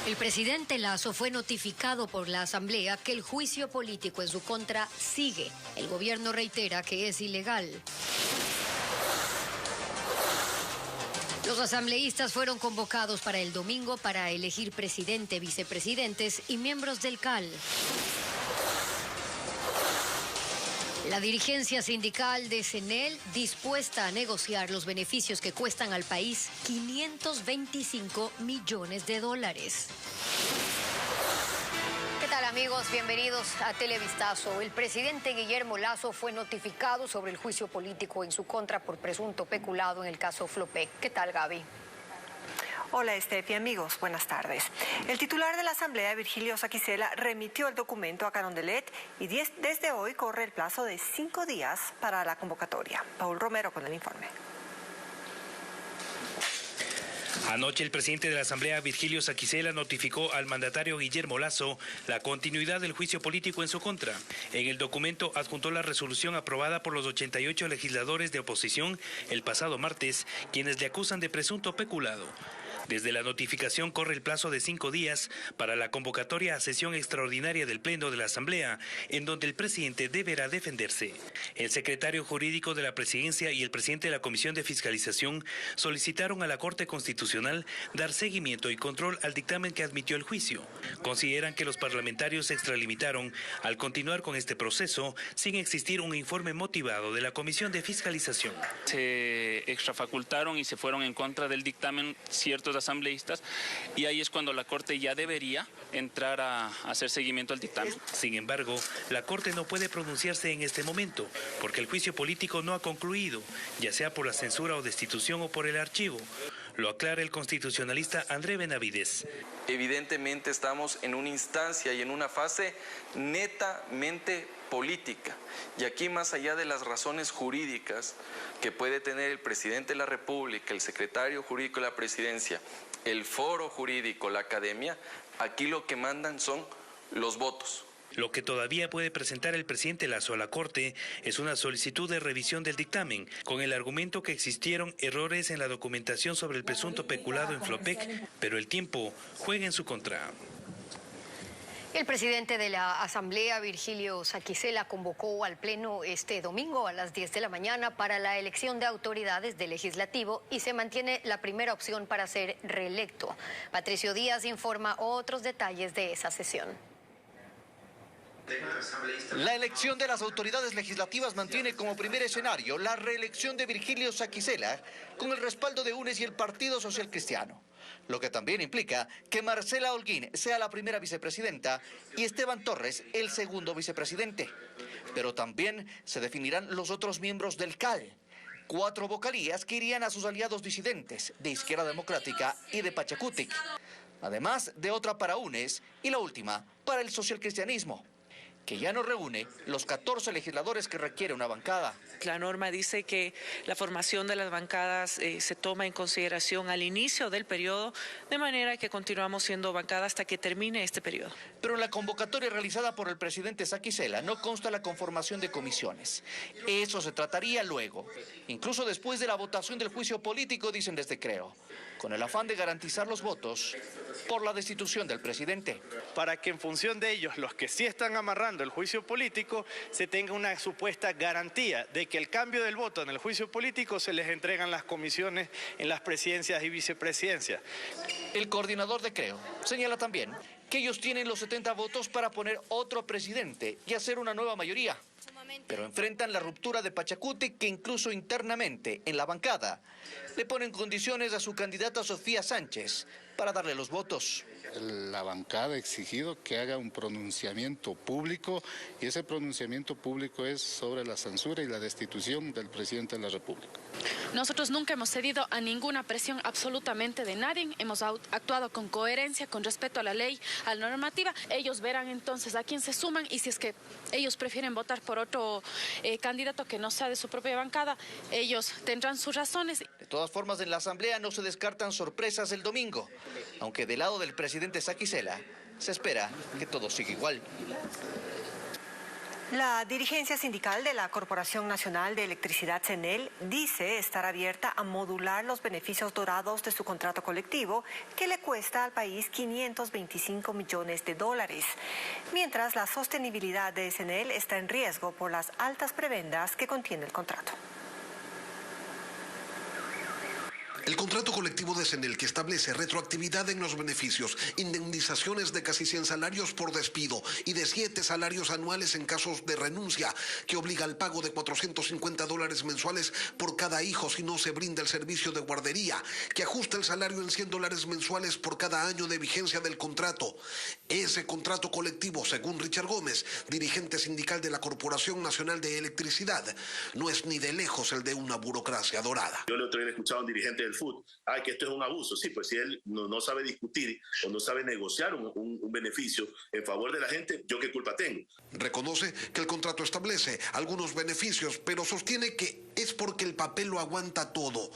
El presidente Lasso fue notificado por la Asamblea que el juicio político en su contra sigue. El gobierno reitera que es ilegal. Los asambleístas fueron convocados para el domingo para elegir presidente, vicepresidentes y miembros del CAL. La dirigencia sindical de CNEL dispuesta a negociar los beneficios que cuestan al país 525 millones de dólares. ¿Qué tal, amigos? Bienvenidos a Televistazo. El presidente Guillermo Lasso fue notificado sobre el juicio político en su contra por presunto peculado en el caso Flopec. ¿Qué tal, Gaby? Hola, Estefi, amigos, buenas tardes. El titular de la Asamblea, Virgilio Saquicela, remitió el documento a Carondelet y desde hoy corre el plazo de 5 días para la convocatoria. Paul Romero con el informe. Anoche el presidente de la Asamblea, Virgilio Saquicela, notificó al mandatario Guillermo Lasso la continuidad del juicio político en su contra. En el documento adjuntó la resolución aprobada por los 88 legisladores de oposición el pasado martes, quienes le acusan de presunto peculado. Desde la notificación corre el plazo de 5 días para la convocatoria a sesión extraordinaria del Pleno de la Asamblea, en donde el presidente deberá defenderse. El secretario jurídico de la Presidencia y el presidente de la Comisión de Fiscalización solicitaron a la Corte Constitucional dar seguimiento y control al dictamen que admitió el juicio. Consideran que los parlamentarios se extralimitaron al continuar con este proceso sin existir un informe motivado de la Comisión de Fiscalización. Se extrafacultaron y se fueron en contra del dictamen ciertos asambleístas, y ahí es cuando la Corte ya debería entrar a hacer seguimiento al dictamen. Sin embargo, la Corte no puede pronunciarse en este momento, porque el juicio político no ha concluido, ya sea por la censura o destitución o por el archivo. Lo aclara el constitucionalista André Benavides. Evidentemente estamos en una instancia y en una fase netamente política. Y aquí, más allá de las razones jurídicas que puede tener el presidente de la República, el secretario jurídico de la Presidencia, el foro jurídico, la academia, aquí lo que mandan son los votos. Lo que todavía puede presentar el presidente Lasso a la Corte es una solicitud de revisión del dictamen, con el argumento que existieron errores en la documentación sobre el presunto peculado en Flopec, pero el tiempo juega en su contra. El presidente de la Asamblea, Virgilio Saquicela, convocó al Pleno este domingo a las 10 de la mañana para la elección de autoridades del Legislativo y se mantiene la primera opción para ser reelecto. Patricio Díaz informa otros detalles de esa sesión. La elección de las autoridades legislativas mantiene como primer escenario la reelección de Virgilio Saquicela con el respaldo de UNES y el Partido Social Cristiano, lo que también implica que Marcela Holguín sea la primera vicepresidenta y Esteban Torres el segundo vicepresidente. Pero también se definirán los otros miembros del CAL, 4 vocalías que irían a sus aliados disidentes de Izquierda Democrática y de Pachacutic, además de otra para UNES y la última para el socialcristianismo, que ya no reúne los 14 legisladores que requiere una bancada. La norma dice que la formación de las bancadas se toma en consideración al inicio del periodo, de manera que continuamos siendo bancada hasta que termine este periodo. Pero en la convocatoria realizada por el presidente Saquicela no consta la conformación de comisiones. Eso se trataría luego, incluso después de la votación del juicio político, dicen desde Creo, con el afán de garantizar los votos por la destitución del presidente. Para que en función de ellos, los que sí están amarrando el juicio político, se tenga una supuesta garantía de que el cambio del voto en el juicio político se les entregan las comisiones en las presidencias y vicepresidencias. El coordinador de Creo señala también que ellos tienen los 70 votos para poner otro presidente y hacer una nueva mayoría, pero enfrentan la ruptura de Pachacutic, que incluso internamente en la bancada le ponen condiciones a su candidata Sofía Sánchez para darle los votos. La bancada ha exigido que haga un pronunciamiento público y ese pronunciamiento público es sobre la censura y la destitución del presidente de la República. Nosotros nunca hemos cedido a ninguna presión absolutamente de nadie, hemos actuado con coherencia, con respeto a la ley, a la normativa. Ellos verán entonces a quién se suman y si es que ellos prefieren votar por otro candidato que no sea de su propia bancada, ellos tendrán sus razones. De todas formas, en la Asamblea no se descartan sorpresas el domingo, aunque del lado del presidente Saquicela se espera que todo siga igual. La dirigencia sindical de la Corporación Nacional de Electricidad, CNEL, dice estar abierta a modular los beneficios dorados de su contrato colectivo, que le cuesta al país 525 millones de dólares, mientras la sostenibilidad de CNEL está en riesgo por las altas prebendas que contiene el contrato. El contrato colectivo de CNEL, que establece retroactividad en los beneficios, indemnizaciones de casi 100 salarios por despido y de 7 salarios anuales en casos de renuncia, que obliga al pago de $450 mensuales por cada hijo si no se brinda el servicio de guardería, que ajusta el salario en $100 mensuales por cada año de vigencia del contrato. Ese contrato colectivo, según Richard Gómez, dirigente sindical de la Corporación Nacional de Electricidad, no es ni de lejos el de una burocracia dorada. Yo le otro día he escuchado a un dirigente del FUT, que esto es un abuso. Sí, pues si él no sabe discutir o no sabe negociar un beneficio en favor de la gente, ¿yo qué culpa tengo? Reconoce que el contrato establece algunos beneficios, pero sostiene que es porque el papel lo aguanta todo,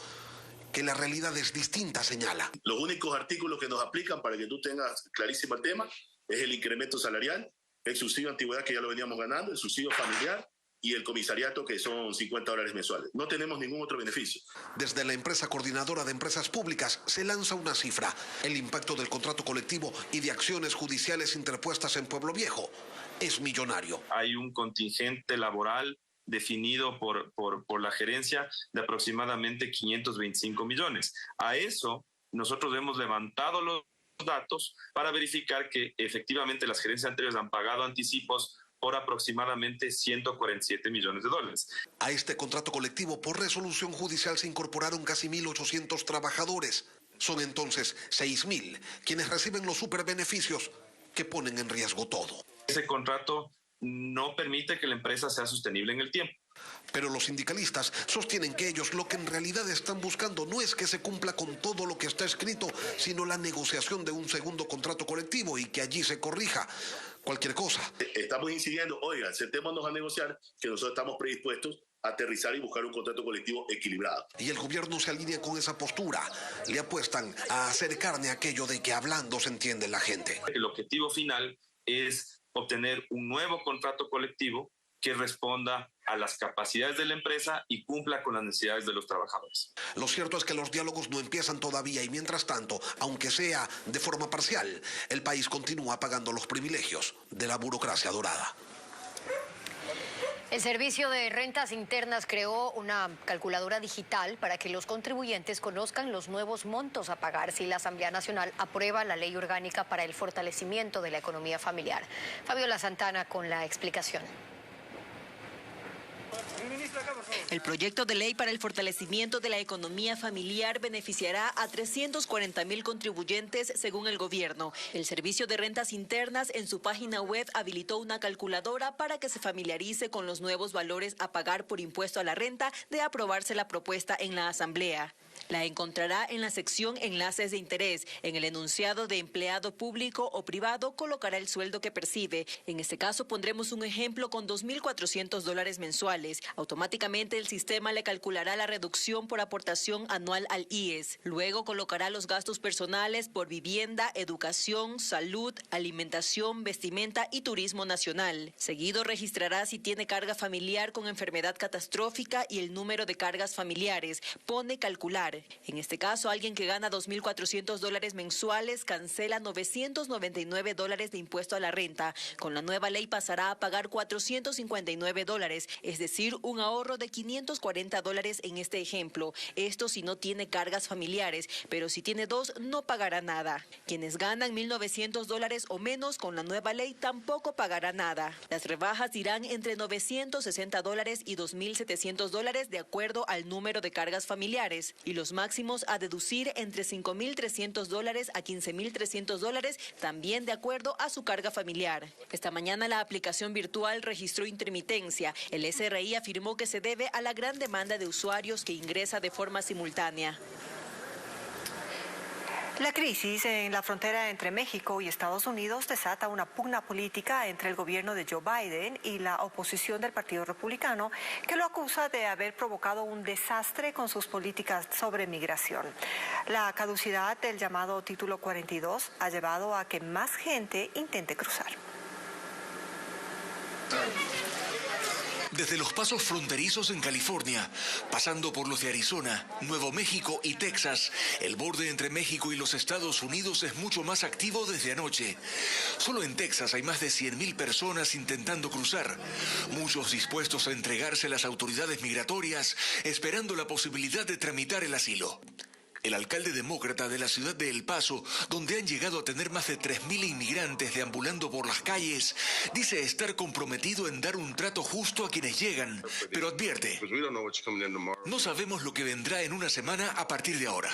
que la realidad es distinta, señala. Los únicos artículos que nos aplican, para que tú tengas clarísimo el tema, es el incremento salarial, el subsidio de antigüedad, que ya lo veníamos ganando, el subsidio familiar y el comisariato, que son $50 mensuales. No tenemos ningún otro beneficio. Desde la empresa coordinadora de empresas públicas se lanza una cifra: el impacto del contrato colectivo y de acciones judiciales interpuestas en Pueblo Viejo es millonario. Hay un contingente laboral definido por la gerencia de aproximadamente 525 millones. A eso nosotros hemos levantado los datos para verificar que efectivamente las gerencias anteriores han pagado anticipos por aproximadamente $147 millones. A este contrato colectivo por resolución judicial se incorporaron casi 1.800 trabajadores. Son entonces 6.000 quienes reciben los superbeneficios que ponen en riesgo todo. Ese contrato no permite que la empresa sea sostenible en el tiempo. Pero los sindicalistas sostienen que ellos lo que en realidad están buscando no es que se cumpla con todo lo que está escrito, sino la negociación de un segundo contrato colectivo y que allí se corrija cualquier cosa. Estamos incidiendo, oigan, sentémonos a negociar, que nosotros estamos predispuestos a aterrizar y buscar un contrato colectivo equilibrado. Y el gobierno se alinea con esa postura. Le apuestan a hacer carne aquello de que hablando se entiende la gente. El objetivo final es obtener un nuevo contrato colectivo que responda a las capacidades de la empresa y cumpla con las necesidades de los trabajadores. Lo cierto es que los diálogos no empiezan todavía y mientras tanto, aunque sea de forma parcial, el país continúa pagando los privilegios de la burocracia dorada. El Servicio de Rentas Internas creó una calculadora digital para que los contribuyentes conozcan los nuevos montos a pagar si la Asamblea Nacional aprueba la Ley Orgánica para el fortalecimiento de la economía familiar. Fabiola Santana con la explicación. El proyecto de ley para el fortalecimiento de la economía familiar beneficiará a 340,000 contribuyentes según el gobierno. El Servicio de Rentas Internas en su página web habilitó una calculadora para que se familiarice con los nuevos valores a pagar por impuesto a la renta de aprobarse la propuesta en la Asamblea. La encontrará en la sección Enlaces de interés. En el enunciado de empleado público o privado colocará el sueldo que percibe. En este caso pondremos un ejemplo con $2.400 mensuales. Automáticamente el sistema le calculará la reducción por aportación anual al IES. Luego colocará los gastos personales por vivienda, educación, salud, alimentación, vestimenta y turismo nacional. Seguido registrará si tiene carga familiar con enfermedad catastrófica y el número de cargas familiares. Pone calcular. En este caso, alguien que gana $2.400 mensuales cancela $999 de impuesto a la renta. Con la nueva ley pasará a pagar $459, es decir, un ahorro de $540 en este ejemplo. Esto si no tiene cargas familiares, pero si tiene dos, no pagará nada. Quienes ganan $1.900 o menos con la nueva ley tampoco pagará nada. Las rebajas irán entre $960 y $2.700 de acuerdo al número de cargas familiares. Y los máximos a deducir entre $5.300 a $15.300, también de acuerdo a su carga familiar. Esta mañana la aplicación virtual registró intermitencia. El SRI afirmó que se debe a la gran demanda de usuarios que ingresa de forma simultánea. La crisis en la frontera entre México y Estados Unidos desata una pugna política entre el gobierno de Joe Biden y la oposición del Partido Republicano, que lo acusa de haber provocado un desastre con sus políticas sobre migración. La caducidad del llamado Título 42 ha llevado a que más gente intente cruzar. Desde los pasos fronterizos en California, pasando por los de Arizona, Nuevo México y Texas, el borde entre México y los Estados Unidos es mucho más activo desde anoche. Solo en Texas hay más de 100.000 personas intentando cruzar, muchos dispuestos a entregarse a las autoridades migratorias, esperando la posibilidad de tramitar el asilo. El alcalde demócrata de la ciudad de El Paso, donde han llegado a tener más de 3.000 inmigrantes deambulando por las calles, dice estar comprometido en dar un trato justo a quienes llegan, pero advierte: no sabemos lo que vendrá en una semana a partir de ahora.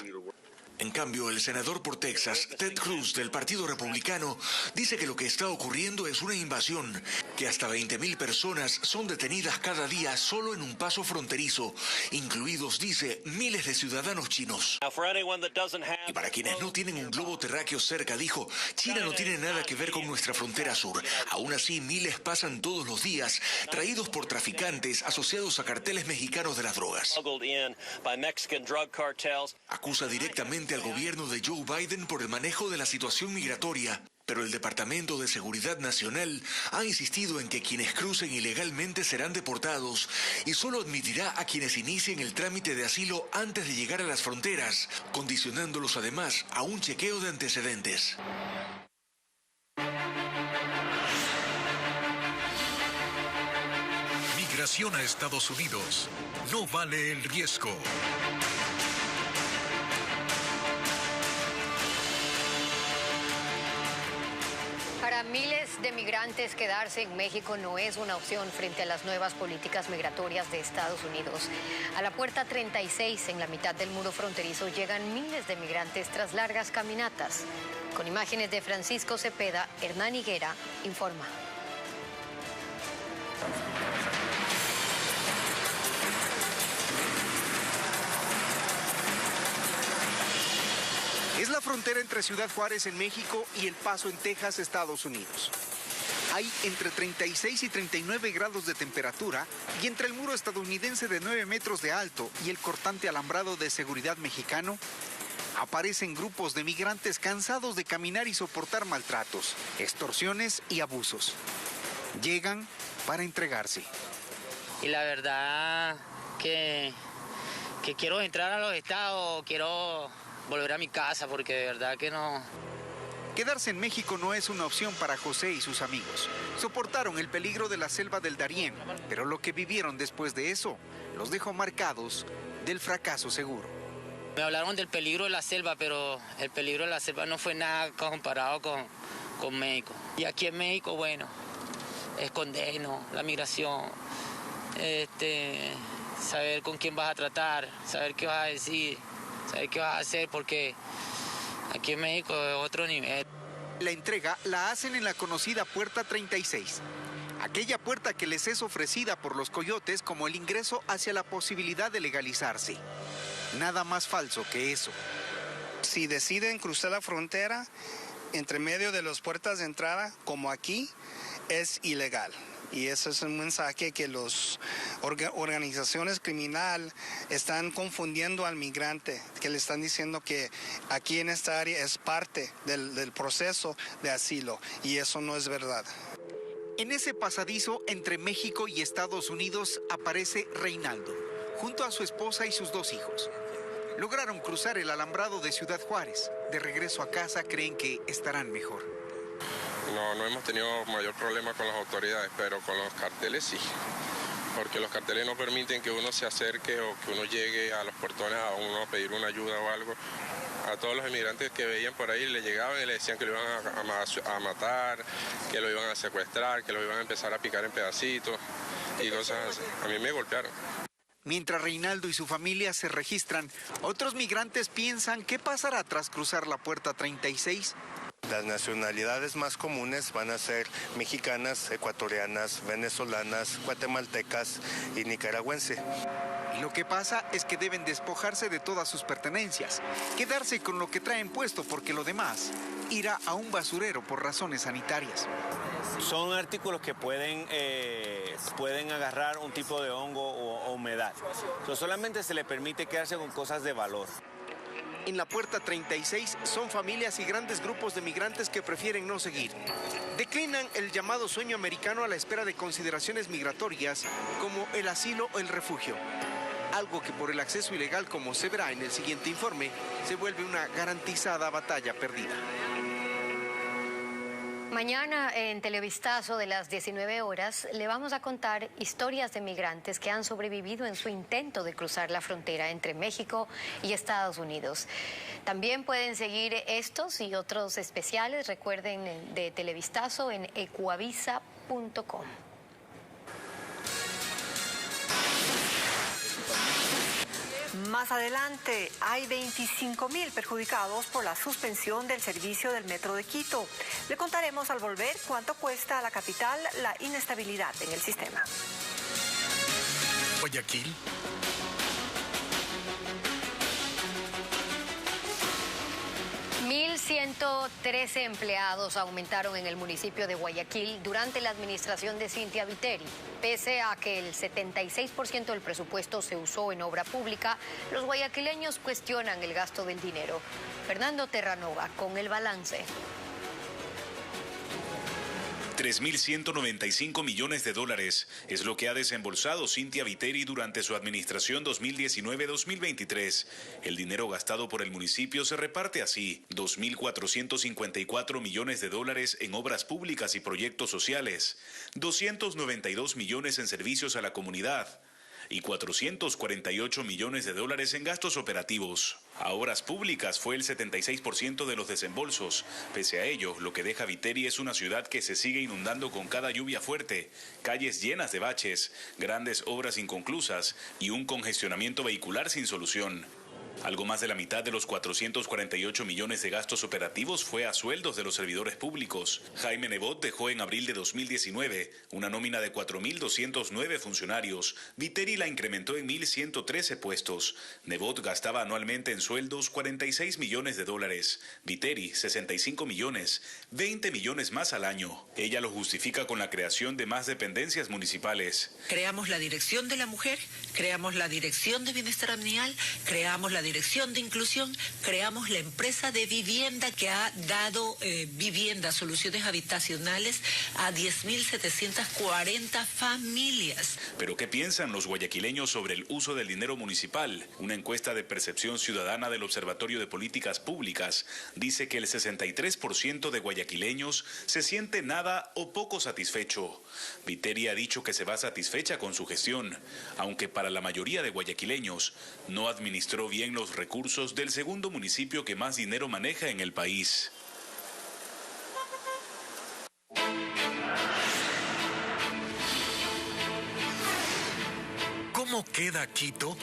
En cambio, el senador por Texas, Ted Cruz, del Partido Republicano, dice que lo que está ocurriendo es una invasión, que hasta 20.000 personas son detenidas cada día solo en un paso fronterizo, incluidos, dice, miles de ciudadanos chinos. Y para quienes no tienen un globo terráqueo cerca, dijo, China no tiene nada que ver con nuestra frontera sur. Aún así, miles pasan todos los días, traídos por traficantes asociados a carteles mexicanos de las drogas. Acusa directamente al gobierno de Joe Biden por el manejo de la situación migratoria, pero el Departamento de Seguridad Nacional ha insistido en que quienes crucen ilegalmente serán deportados y solo admitirá a quienes inicien el trámite de asilo antes de llegar a las fronteras, condicionándolos además a un chequeo de antecedentes. Migración a Estados Unidos no vale el riesgo. Para miles de migrantes, quedarse en México no es una opción frente a las nuevas políticas migratorias de Estados Unidos. A la puerta 36, en la mitad del muro fronterizo, llegan miles de migrantes tras largas caminatas. Con imágenes de Francisco Cepeda, Hernán Higuera informa. Es la frontera entre Ciudad Juárez en México y El Paso en Texas, Estados Unidos. Hay entre 36 y 39 grados de temperatura y entre el muro estadounidense de 9 metros de alto y el cortante alambrado de seguridad mexicano, aparecen grupos de migrantes cansados de caminar y soportar maltratos, extorsiones y abusos. Llegan para entregarse. Y la verdad que quiero entrar a los estados, quiero volver a mi casa porque de verdad que no. Quedarse en México no es una opción para José y sus amigos. Soportaron el peligro de la selva del Darién, pero lo que vivieron después de eso los dejó marcados del fracaso seguro. Me hablaron del peligro de la selva, pero el peligro de la selva no fue nada comparado con México. Y aquí en México, bueno, es condeno, la migración, saber con quién vas a tratar, saber qué vas a decir, saber qué vas a hacer, porque aquí en México es otro nivel. La entrega la hacen en la conocida Puerta 36, aquella puerta que les es ofrecida por los coyotes como el ingreso hacia la posibilidad de legalizarse. Nada más falso que eso. Si deciden cruzar la frontera, entre medio de las puertas de entrada, como aquí, es ilegal. Y eso es un mensaje que las organizaciones criminales están confundiendo al migrante, que le están diciendo que aquí en esta área es parte del proceso de asilo, y eso no es verdad. En ese pasadizo entre México y Estados Unidos aparece Reinaldo, junto a su esposa y sus 2 hijos. Lograron cruzar el alambrado de Ciudad Juárez. De regreso a casa creen que estarán mejor. No hemos tenido mayor problema con las autoridades, pero con los carteles sí. Porque los carteles no permiten que uno se acerque o que uno llegue a los portones a uno a pedir una ayuda o algo. A todos los inmigrantes que veían por ahí le llegaban y le decían que lo iban a matar, que lo iban a secuestrar, que lo iban a empezar a picar en pedacitos y cosas así. A mí me golpearon. Mientras Reinaldo y su familia se registran, otros migrantes piensan qué pasará tras cruzar la Puerta 36. Las nacionalidades más comunes van a ser mexicanas, ecuatorianas, venezolanas, guatemaltecas y nicaragüense. Y lo que pasa es que deben despojarse de todas sus pertenencias, quedarse con lo que traen puesto porque lo demás irá a un basurero por razones sanitarias. Son artículos que pueden agarrar un tipo de hongo o humedad. Solamente se le permite quedarse con cosas de valor. En la puerta 36 son familias y grandes grupos de migrantes que prefieren no seguir. Declinan el llamado sueño americano a la espera de consideraciones migratorias como el asilo o el refugio. Algo que por el acceso ilegal, como se verá en el siguiente informe, se vuelve una garantizada batalla perdida. Mañana en Televistazo de las 19 horas le vamos a contar historias de migrantes que han sobrevivido en su intento de cruzar la frontera entre México y Estados Unidos. También pueden seguir estos y otros especiales, recuerden, de Televistazo en ecuavisa.com. Más adelante, hay 25.000 perjudicados por la suspensión del servicio del Metro de Quito. Le contaremos al volver cuánto cuesta a la capital la inestabilidad en el sistema. Guayaquil. $1,113 empleados aumentaron en el municipio de Guayaquil durante la administración de Cynthia Viteri. Pese a que el 76% del presupuesto se usó en obra pública, los guayaquileños cuestionan el gasto del dinero. Fernando Terranova con el balance. 3.195 millones de dólares es lo que ha desembolsado Cynthia Viteri durante su administración 2019-2023. El dinero gastado por el municipio se reparte así: 2.454 millones de dólares en obras públicas y proyectos sociales, 292 millones en servicios a la comunidad y 448 millones de dólares en gastos operativos. A obras públicas fue el 76% de los desembolsos. Pese a ello, lo que deja Viteri es una ciudad que se sigue inundando con cada lluvia fuerte, calles llenas de baches, grandes obras inconclusas y un congestionamiento vehicular sin solución. Algo más de la mitad de los 448 millones de gastos operativos fue a sueldos de los servidores públicos. Jaime Nebot dejó en abril de 2019 una nómina de 4.209 funcionarios. Viteri la incrementó en 1.113 puestos. Nebot gastaba anualmente en sueldos 46 millones de dólares. Viteri, 65 millones, 20 millones más al año. Ella lo justifica con la creación de más dependencias municipales. Creamos la Dirección de la Mujer, creamos la Dirección de Bienestar Ambiental, creamos la Dirección de Inclusión, creamos la empresa de vivienda que ha dado viviendas, soluciones habitacionales a 10.740 familias. ¿Pero qué piensan los guayaquileños sobre el uso del dinero municipal? Una encuesta de percepción ciudadana del Observatorio de Políticas Públicas dice que el 63% de guayaquileños se siente nada o poco satisfecho. Viteri ha dicho que se va satisfecha con su gestión, aunque para la mayoría de guayaquileños no administró bien los recursos del segundo municipio que más dinero maneja en el país. ¿Cómo queda Quito?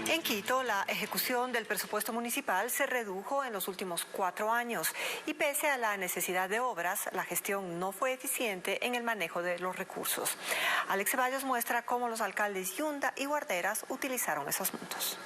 En Quito, la ejecución del presupuesto municipal se redujo en los últimos 4 años y pese a la necesidad de obras, la gestión no fue eficiente en el manejo de los recursos. Alex Ceballos muestra cómo los alcaldes Yunda y Guarderas utilizaron esos montos.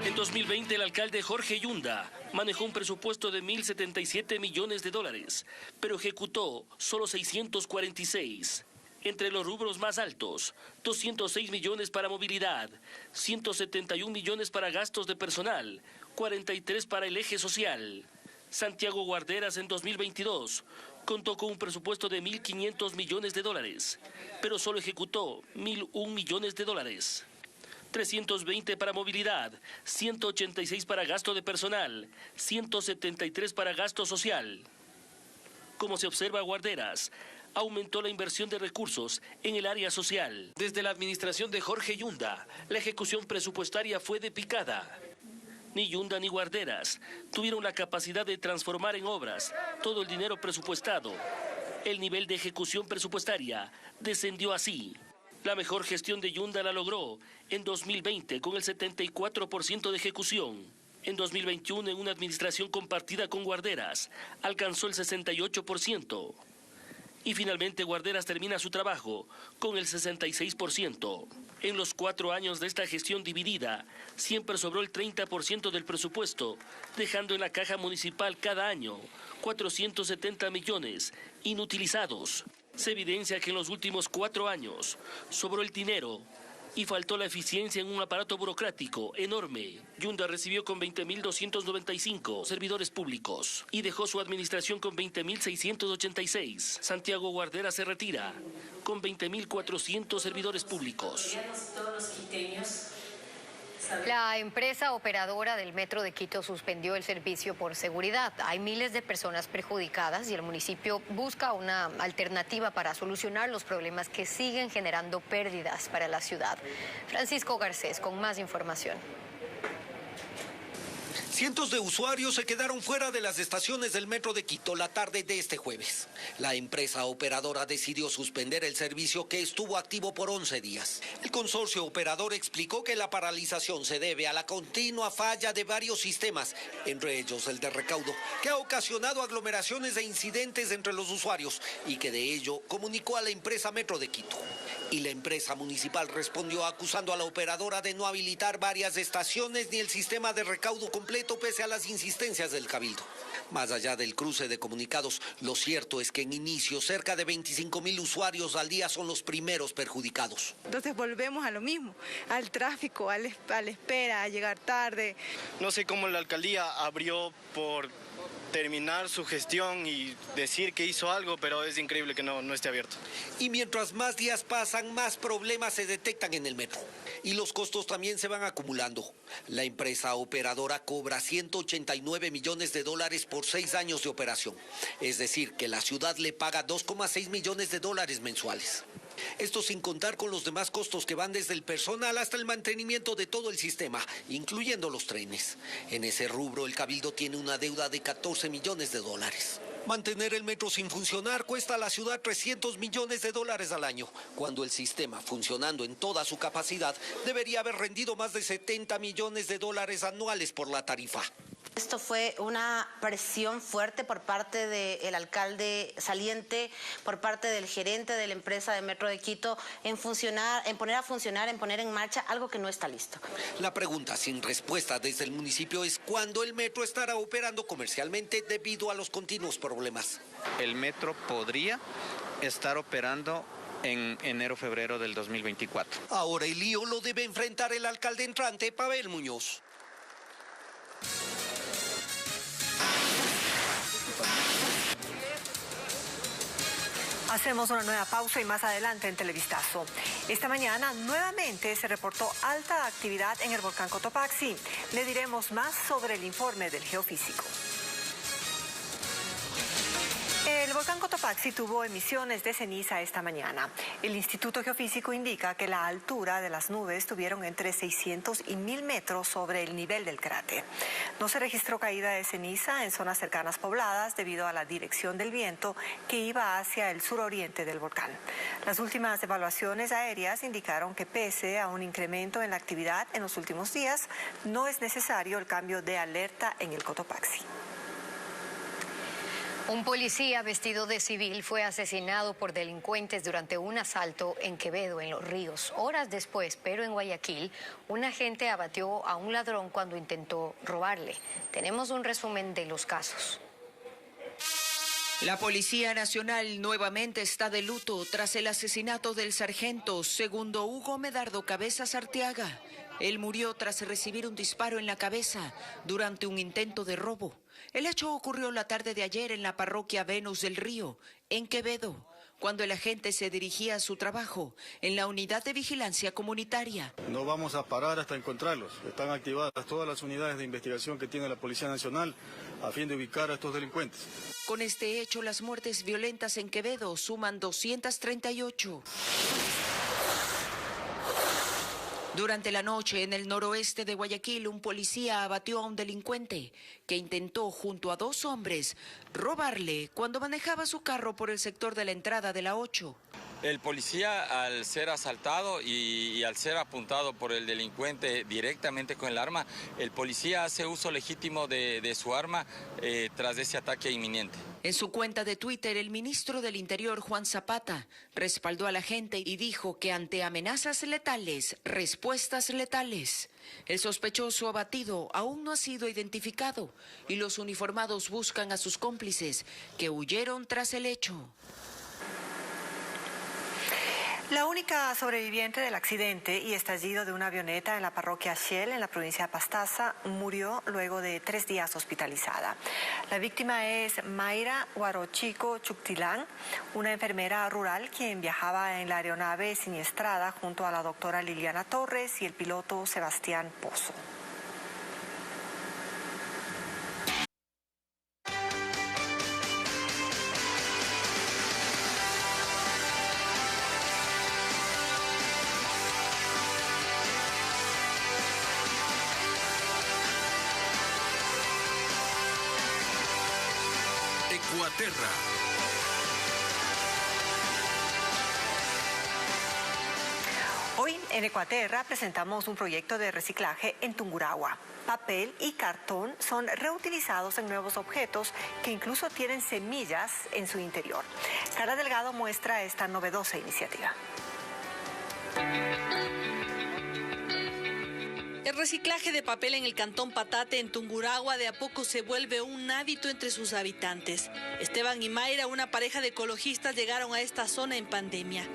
En 2020, el alcalde Jorge Yunda manejó un presupuesto de 1.077 millones de dólares, pero ejecutó solo 646. Entre los rubros más altos, 206 millones para movilidad, 171 millones para gastos de personal, 43 para el eje social. Santiago Guarderas en 2022 contó con un presupuesto de 1.500 millones de dólares, pero solo ejecutó 1.001 millones de dólares. 320 para movilidad, 186 para gasto de personal, 173 para gasto social. Como se observa, Guarderas aumentó la inversión de recursos en el área social. Desde la administración de Jorge Yunda, la ejecución presupuestaria fue de picada. Ni Yunda ni Guarderas tuvieron la capacidad de transformar en obras todo el dinero presupuestado. El nivel de ejecución presupuestaria descendió así. La mejor gestión de Yunda la logró en 2020 con el 74% de ejecución. En 2021, en una administración compartida con Guarderas, alcanzó el 68%. Y finalmente Guarderas termina su trabajo con el 66%. En los 4 años de esta gestión dividida, siempre sobró el 30% del presupuesto, dejando en la caja municipal cada año 470 millones inutilizados. Se evidencia que en los últimos 4 años sobró el dinero y faltó la eficiencia en un aparato burocrático enorme. Yunda recibió con 20.295 servidores públicos y dejó su administración con 20.686. Santiago Guardera se retira con 20.400 servidores públicos. La empresa operadora del Metro de Quito suspendió el servicio por seguridad. Hay miles de personas perjudicadas y el municipio busca una alternativa para solucionar los problemas que siguen generando pérdidas para la ciudad. Francisco Garcés con más información. Cientos de usuarios se quedaron fuera de las estaciones del Metro de Quito la tarde de este jueves. La empresa operadora decidió suspender el servicio que estuvo activo por 11 días. El consorcio operador explicó que la paralización se debe a la continua falla de varios sistemas, entre ellos el de recaudo, que ha ocasionado aglomeraciones e incidentes entre los usuarios y que de ello comunicó a la empresa Metro de Quito. Y la empresa municipal respondió acusando a la operadora de no habilitar varias estaciones ni el sistema de recaudo completo pese a las insistencias del Cabildo. Más allá del cruce de comunicados, lo cierto es que en inicio cerca de 25.000 usuarios al día son los primeros perjudicados. Entonces volvemos a lo mismo, al tráfico, a la espera, a llegar tarde. No sé cómo la alcaldía abrió por terminar su gestión y decir que hizo algo, pero es increíble que no esté abierto. Y mientras más días pasan, más problemas se detectan en el metro. Y los costos también se van acumulando. La empresa operadora cobra $189 millones por 6 años de operación. Es decir, que la ciudad le paga $2,6 millones mensuales. Esto sin contar con los demás costos que van desde el personal hasta el mantenimiento de todo el sistema, incluyendo los trenes. En ese rubro, el Cabildo tiene una deuda de $14 millones. Mantener el metro sin funcionar cuesta a la ciudad $300 millones al año, cuando el sistema, funcionando en toda su capacidad, debería haber rendido más de $70 millones anuales por la tarifa. Esto fue una presión fuerte por parte del alcalde saliente, por parte del gerente de la empresa de Metro de Quito, en poner a funcionar, en poner en marcha algo que no está listo. La pregunta sin respuesta desde el municipio es ¿cuándo el metro estará operando comercialmente debido a los continuos problemas? El metro podría estar operando en enero-febrero del 2024. Ahora el lío lo debe enfrentar el alcalde entrante, Pavel Muñoz. Hacemos una nueva pausa y más adelante en Televistazo. Esta mañana nuevamente se reportó alta actividad en el volcán Cotopaxi. Le diremos más sobre el informe del geofísico. El volcán Cotopaxi tuvo emisiones de ceniza esta mañana. El Instituto Geofísico indica que la altura de las nubes estuvieron entre 600 y 1000 metros sobre el nivel del cráter. No se registró caída de ceniza en zonas cercanas pobladas debido a la dirección del viento que iba hacia el suroriente del volcán. Las últimas evaluaciones aéreas indicaron que pese a un incremento en la actividad en los últimos días, no es necesario el cambio de alerta en el Cotopaxi. Un policía vestido de civil fue asesinado por delincuentes durante un asalto en Quevedo, en Los Ríos. Horas después, pero en Guayaquil, un agente abatió a un ladrón cuando intentó robarle. Tenemos un resumen de los casos. La Policía Nacional nuevamente está de luto tras el asesinato del sargento segundo Hugo Medardo Cabezas Arteaga. Él murió tras recibir un disparo en la cabeza durante un intento de robo. El hecho ocurrió la tarde de ayer en la parroquia Venus del Río, en Quevedo, cuando el agente se dirigía a su trabajo en la unidad de vigilancia comunitaria. No vamos a parar hasta encontrarlos. Están activadas todas las unidades de investigación que tiene la Policía Nacional a fin de ubicar a estos delincuentes. Con este hecho, las muertes violentas en Quevedo suman 238. Durante la noche, en el noroeste de Guayaquil, un policía abatió a un delincuente que intentó, junto a 2 hombres, robarle cuando manejaba su carro por el sector de la entrada de la 8. El policía, al ser asaltado y al ser apuntado por el delincuente directamente con el arma, el policía hace uso legítimo de su arma tras ese ataque inminente. En su cuenta de Twitter, el ministro del Interior, Juan Zapata, respaldó a la gente y dijo que ante amenazas letales, respuestas letales. El sospechoso abatido aún no ha sido identificado y los uniformados buscan a sus cómplices que huyeron tras el hecho. La única sobreviviente del accidente y estallido de una avioneta en la parroquia Shell, en la provincia de Pastaza, murió luego de 3 días hospitalizada. La víctima es Mayra Huarochico Chuctilán, una enfermera rural quien viajaba en la aeronave siniestrada junto a la doctora Liliana Torres y el piloto Sebastián Pozo. Ecuaterra. Hoy en Ecuaterra presentamos un proyecto de reciclaje en Tungurahua. Papel y cartón son reutilizados en nuevos objetos que incluso tienen semillas en su interior. Carla Delgado muestra esta novedosa iniciativa. El reciclaje de papel en el cantón Patate, en Tungurahua, de a poco se vuelve un hábito entre sus habitantes. Esteban y Mayra, una pareja de ecologistas, llegaron a esta zona en pandemia.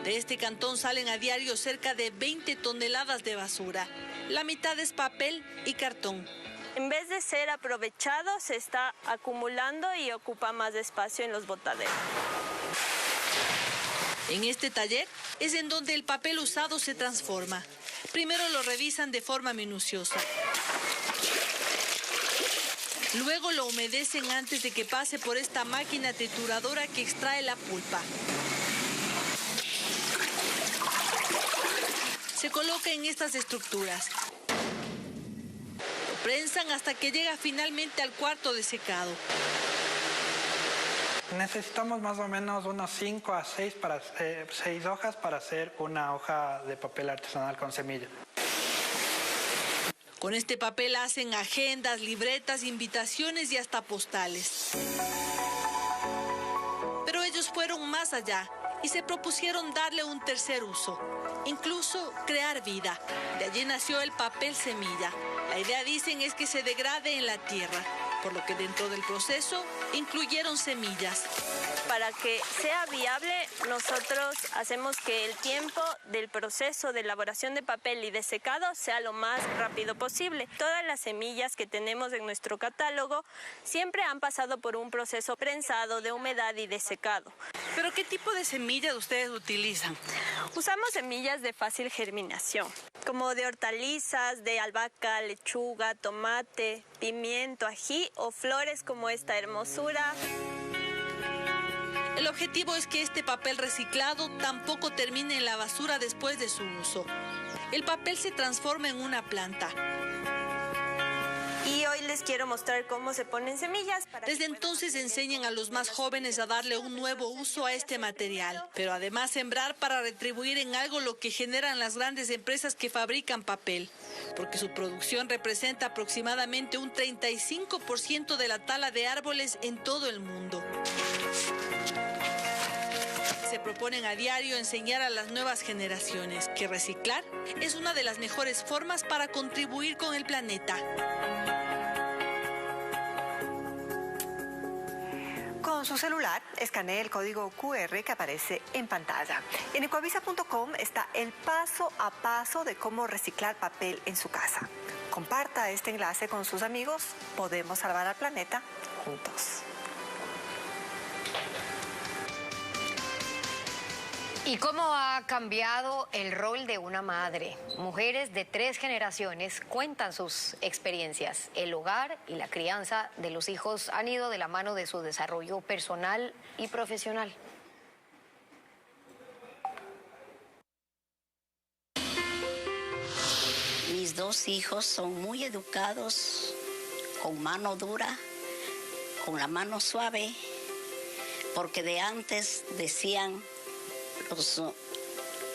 De este cantón salen a diario cerca de 20 toneladas de basura. La mitad es papel y cartón. En vez de ser aprovechado, se está acumulando y ocupa más espacio en los botaderos. En este taller es en donde el papel usado se transforma. Primero lo revisan de forma minuciosa. Luego lo humedecen antes de que pase por esta máquina trituradora que extrae la pulpa. Se coloca en estas estructuras. Lo prensan hasta que llega finalmente al cuarto de secado. Necesitamos más o menos unos 5 a 6 hojas para hacer una hoja de papel artesanal con semilla. Con este papel hacen agendas, libretas, invitaciones y hasta postales. Pero ellos fueron más allá y se propusieron darle un tercer uso, incluso crear vida. De allí nació el papel semilla. La idea, dicen, es que se degrade en la tierra, por lo que dentro del proceso incluyeron semillas. Para que sea viable, nosotros hacemos que el tiempo del proceso de elaboración de papel y de secado sea lo más rápido posible. Todas las semillas que tenemos en nuestro catálogo siempre han pasado por un proceso prensado de humedad y de secado. ¿Pero qué tipo de semillas ustedes utilizan? Usamos semillas de fácil germinación, como de hortalizas, de albahaca, lechuga, tomate, pimiento, ají o flores como esta hermosura. El objetivo es que este papel reciclado tampoco termine en la basura después de su uso. El papel se transforma en una planta. Y hoy les quiero mostrar cómo se ponen semillas. Desde entonces enseñan a los más jóvenes a darle un nuevo uso a este material, pero además sembrar para retribuir en algo lo que generan las grandes empresas que fabrican papel, porque su producción representa aproximadamente un 35% de la tala de árboles en todo el mundo. Se proponen a diario enseñar a las nuevas generaciones que reciclar es una de las mejores formas para contribuir con el planeta. Con su celular, escanee el código QR que aparece en pantalla. En ecoavisa.com está el paso a paso de cómo reciclar papel en su casa. Comparta este enlace con sus amigos. Podemos salvar al planeta juntos. ¿Y cómo ha cambiado el rol de una madre? Mujeres de 3 generaciones cuentan sus experiencias. El hogar y la crianza de los hijos han ido de la mano de su desarrollo personal y profesional. Mis 2 hijos son muy educados, con mano dura, con la mano suave, porque de antes decían los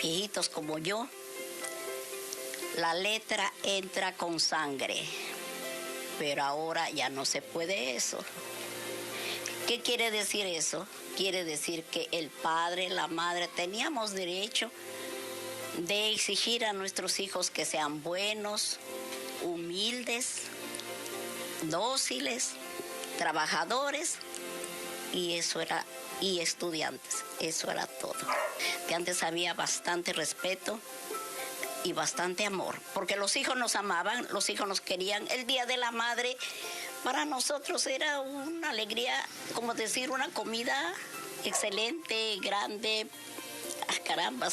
viejitos como yo, la letra entra con sangre, pero ahora ya no se puede eso. ¿Qué quiere decir eso? Quiere decir que el padre, la madre, teníamos derecho de exigir a nuestros hijos que sean buenos, humildes, dóciles, trabajadores, y eso era y estudiantes. Eso era todo. Que antes había bastante respeto y bastante amor, porque los hijos nos amaban, los hijos nos querían. El Día de la Madre para nosotros era una alegría, como decir, una comida excelente, grande. Caramba,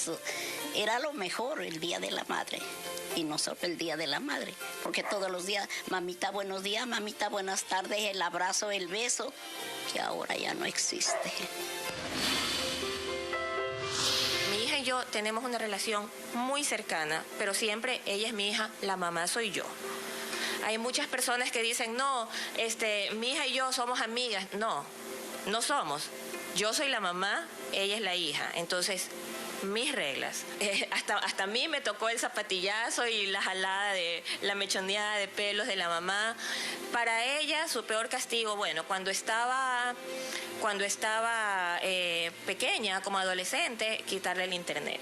era lo mejor el Día de la Madre. Y nosotros el Día de la Madre, porque todos los días, mamita, buenos días, mamita, buenas tardes, el abrazo, el beso, que ahora ya no existe. Mi hija y yo tenemos una relación muy cercana, pero siempre ella es mi hija, la mamá soy yo. Hay muchas personas que dicen, no, mi hija y yo somos amigas. No, no somos. Yo soy la mamá, ella es la hija. Entonces, mis reglas. Hasta a mí me tocó el zapatillazo y la jalada de la mechoneada de pelos de la mamá. Para ella, su peor castigo, bueno, cuando estaba pequeña, como adolescente, quitarle el internet.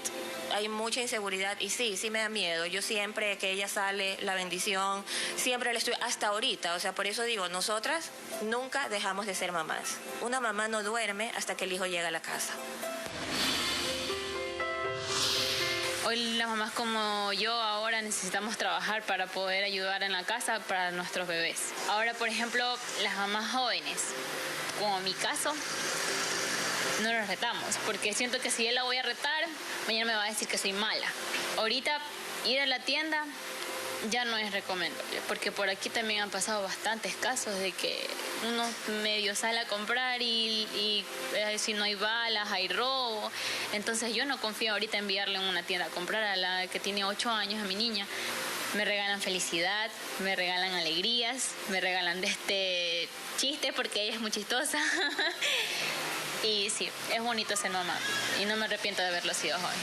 Hay mucha inseguridad y sí me da miedo. Yo siempre que ella sale, la bendición, siempre le estoy, hasta ahorita. O sea, por eso digo, nosotras nunca dejamos de ser mamás. Una mamá no duerme hasta que el hijo llega a la casa. Hoy las mamás como yo ahora necesitamos trabajar para poder ayudar en la casa para nuestros bebés. Ahora, por ejemplo, las mamás jóvenes, como en mi caso, no los retamos, porque siento que si yo la voy a retar, mañana me va a decir que soy mala. Ahorita ir a la tienda ya no es recomendable, porque por aquí también han pasado bastantes casos de que uno medio sale a comprar y si no hay balas, hay robo. Entonces yo no confío ahorita en enviarle en una tienda a comprar a la que tiene 8 años, a mi niña. Me regalan felicidad, me regalan alegrías, me regalan chistes porque ella es muy chistosa. Y sí, es bonito ser mamá y no me arrepiento de haberlo sido joven.